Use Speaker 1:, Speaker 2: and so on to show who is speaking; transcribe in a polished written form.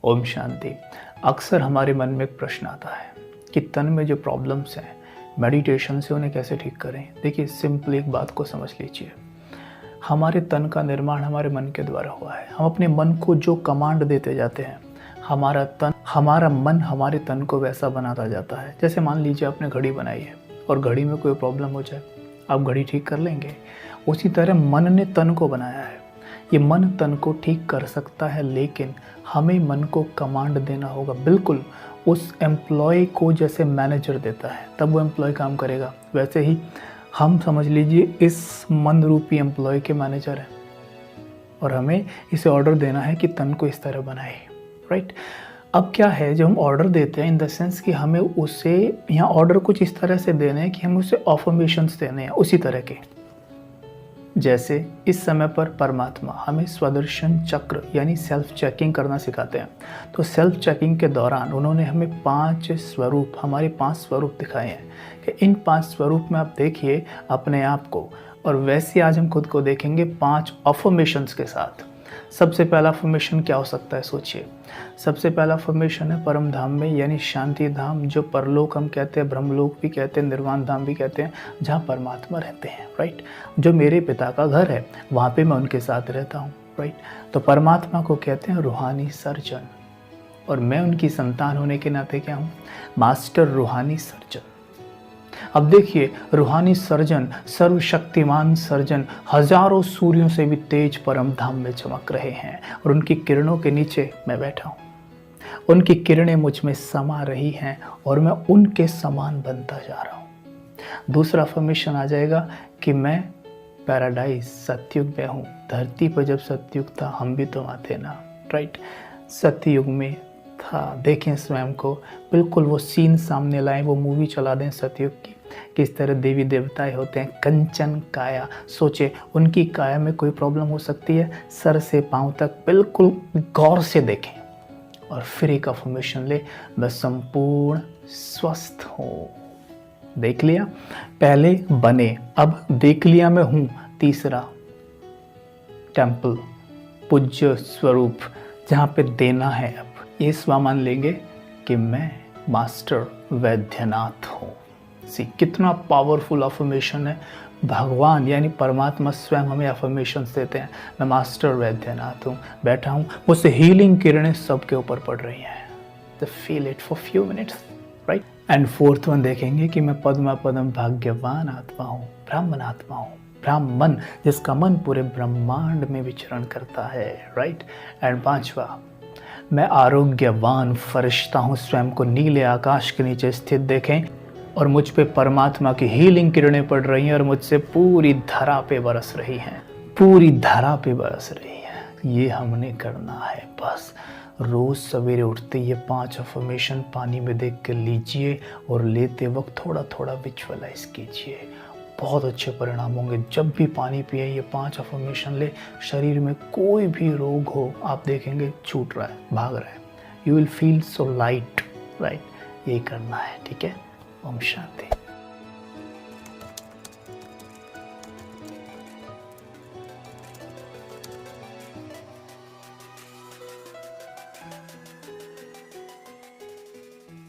Speaker 1: ओम शांति। अक्सर हमारे मन में एक प्रश्न आता है कि तन में जो प्रॉब्लम्स हैं मेडिटेशन से उन्हें कैसे ठीक करें। देखिए, सिंपल एक बात को समझ लीजिए, हमारे तन का निर्माण हमारे मन के द्वारा हुआ है। हम अपने मन को जो कमांड देते जाते हैं, हमारा मन हमारे तन को वैसा बनाता जाता है। जैसे मान लीजिए आपने घड़ी बनाई है और घड़ी में कोई प्रॉब्लम हो जाए, आप घड़ी ठीक कर लेंगे। उसी तरह मन ने तन को बनाया है। ये मन तन को ठीक कर सकता है, लेकिन हमें मन को कमांड देना होगा, बिल्कुल उस एम्प्लॉय को जैसे मैनेजर देता है तब वो एम्प्लॉय काम करेगा। वैसे ही हम समझ लीजिए इस मन रूपी एम्प्लॉय के मैनेजर हैं और हमें इसे ऑर्डर देना है कि तन को इस तरह बनाए, राइट। अब क्या है, जब हम ऑर्डर देते हैं इन द सेंस कि हमें उसे यहाँ ऑर्डर कुछ इस तरह से देने हैं कि हमें उसे अफर्मेशंस देने हैं उसी तरह के। जैसे इस समय पर परमात्मा हमें स्वदर्शन चक्र यानी सेल्फ चेकिंग करना सिखाते हैं। तो सेल्फ चेकिंग के दौरान उन्होंने हमें 5 स्वरूप, हमारे 5 स्वरूप दिखाए हैं कि इन 5 स्वरूप में आप देखिए अपने आप को। और वैसे आज हम खुद को देखेंगे 5 अफर्मेशंस के साथ। सबसे पहला अफर्मेशन क्या हो सकता है, सोचिए। सबसे पहला अफर्मेशन है परम धाम में, यानी शांति धाम, जो परलोक हम कहते हैं, ब्रह्मलोक भी कहते हैं, निर्वाण धाम भी कहते हैं, जहाँ परमात्मा रहते हैं, राइट। जो मेरे पिता का घर है वहाँ पे मैं उनके साथ रहता हूँ, राइट। तो परमात्मा को कहते हैं रूहानी सर्जन, और मैं उनकी संतान होने के नाते क्या हूँ, मास्टर रूहानी सर्जन। अब देखिए, रूहानी सर्जन, सर्वशक्तिमान सर्जन हजारों सूर्यों से भी तेज परम धाम में चमक रहे हैं और उनकी किरणों के नीचे मैं बैठा हूँ। उनकी किरणें मुझ में समा रही हैं और मैं उनके समान बनता जा रहा हूँ। दूसरा अफर्मेशन आ जाएगा कि मैं पैराडाइज सतयुग में हूँ। धरती पर जब सतयुग था हम भी तो वहाँ थे ना, राइट। सतयुग में था, देखें स्वयं को, बिल्कुल वो सीन सामने लाएं, वो मूवी चला दें सतयुग की, किस तरह देवी देवताएं होते हैं, कंचन काया। सोचे उनकी काया में कोई प्रॉब्लम हो सकती है, सर से पांव तक बिल्कुल गौर से देखें और फिर एक अफर्मेशन ले, मैं संपूर्ण स्वस्थ हूँ। देख लिया, पहले बने, अब देख लिया मैं हूँ। तीसरा टेम्पल, पूज्य स्वरूप, जहाँ पे देना है। अब ये स्व मान लेंगे कि मैं मास्टर वैद्यनाथ हूँ। सी कितना पावरफुल अफर्मेशन है। भगवान यानी परमात्मा स्वयं हमें अफर्मेशंस देते हैं। मैं मास्टर वैद्यनाथ हूँ, बैठा हूँ, मुझसे हीलिंग किरणें सबके ऊपर पड़ रही हैं। तो feel it for few minutes, right. And fourth one देखेंगे कि मैं पद्मा पदम भाग्यवान आत्मा हूँ, ब्राह्मण आत्मा हूँ, ब्राह्मण जिसका मन पूरे ब्रह्मांड में विचरण करता है, राइट। एंड पांचवा, मैं आरोग्यवान फरिश्ता हूँ, स्वयं को नीले आकाश के नीचे स्थित देखें और मुझ पे परमात्मा की हीलिंग किरणें पड़ रही हैं और मुझसे पूरी धरा पे बरस रही हैं, पूरी धरा पे बरस रही हैं। ये हमने करना है। बस रोज़ सवेरे उठते ये 5 अफर्मेशन पानी में देख कर लीजिए और लेते वक्त थोड़ा थोड़ा विजुअलाइज कीजिए। बहुत अच्छे परिणाम होंगे। जब भी पानी पिए ये 5 अफर्मेशन ले, शरीर में कोई भी रोग हो आप देखेंगे छूट रहा है, भाग रहा है। You will feel so light, right. यही करना है, ठीक है। ओम शांति।